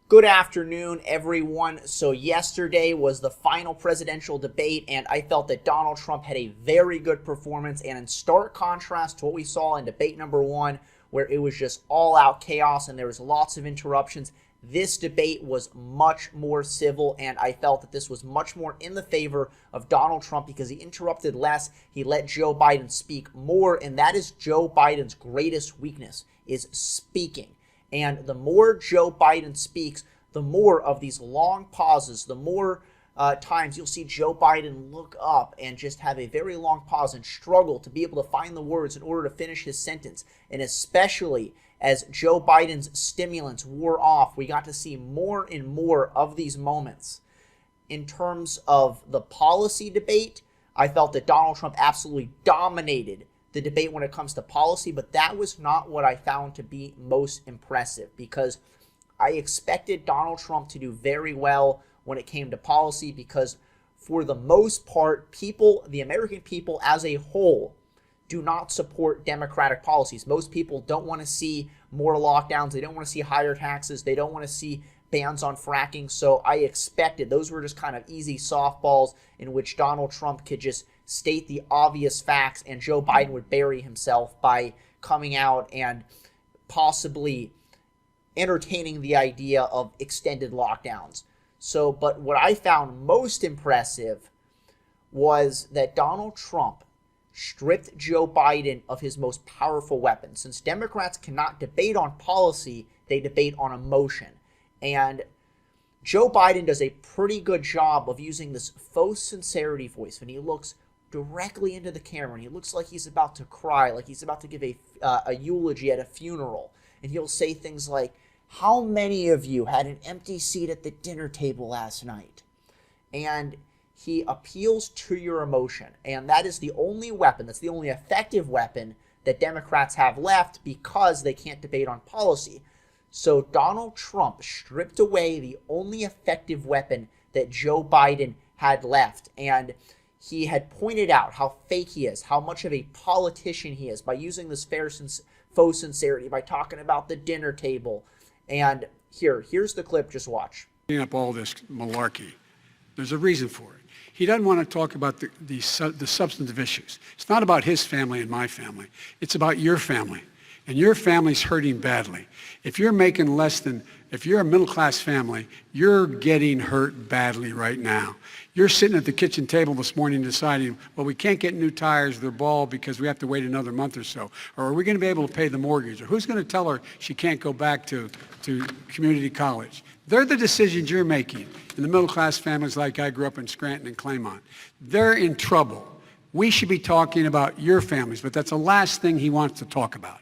Good afternoon, everyone. So yesterday was the final presidential debate, and I felt that Donald Trump had a very good performance, and in stark contrast to what we saw in debate number one, where it was just all-out chaos and there was lots of interruptions, this debate was much more civil, and I felt that this was much more in the favor of Donald Trump because he interrupted less, he let Joe Biden speak more, and that is Joe Biden's greatest weakness, is speaking. And the more Joe Biden speaks, the more of these long pauses, the more times you'll see Joe Biden look up and just have a very long pause and struggle to be able to find the words in order to finish his sentence. And especially as Joe Biden's stimulants wore off, we got to see more and more of these moments. In terms of the policy debate, I felt that Donald Trump absolutely dominated the debate when it comes to policy, but that was not what I found to be most impressive, because I expected Donald Trump to do very well when it came to policy, because for the most part, the American people as a whole do not support Democratic policies. Most people don't want to see more lockdowns. They don't want to see higher taxes. They don't want to see bans on fracking. So I expected those were just kind of easy softballs in which Donald Trump could just state the obvious facts and Joe Biden would bury himself by coming out and possibly entertaining the idea of extended lockdowns. So, but what I found most impressive was that Donald Trump stripped Joe Biden of his most powerful weapon. Since Democrats cannot debate on policy, they debate on emotion. And Joe Biden does a pretty good job of using this faux sincerity voice when he looks directly into the camera and he looks like he's about to cry, like he's about to give a eulogy at a funeral. And he'll say things like, "How many of you had an empty seat at the dinner table last night?" And he appeals to your emotion. And that is the only weapon, that's the only effective weapon that Democrats have left because they can't debate on policy. So Donald Trump stripped away the only effective weapon that Joe Biden had left. And he had pointed out how fake he is, how much of a politician he is by using this faux sincerity, by talking about the dinner table. And here's the clip, just watch. Up all this malarkey. There's a reason for it. He doesn't want to talk about the substantive issues. It's not about his family and my family. It's about your family. And your family's hurting badly. If you're making less than, if you're a middle-class family, you're getting hurt badly right now. You're sitting at the kitchen table this morning deciding, well, we can't get new tires, they're bald because we have to wait another month or so. Or are we going to be able to pay the mortgage? Or who's going to tell her she can't go back to community college? They're the decisions you're making in the middle-class families like I grew up in Scranton and Claymont. They're in trouble. We should be talking about your families, but that's the last thing he wants to talk about.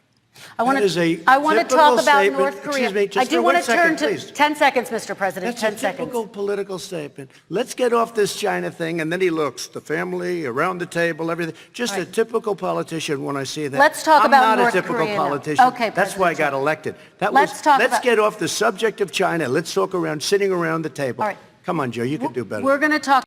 I want to talk about North Korea. I do want to turn to 10 seconds, Mr. President. 10 That's a seconds. typical political statement. Let's get off this China thing, and then he looks, the family, around the table, everything. Just a typical politician when I see that. Let's talk about North I'm not a typical Korea now. politician. Okay, That's why I got elected. Let's get off the subject of China. Let's talk sitting around the table. All right. Come on, Joe, you can do better. We're going to talk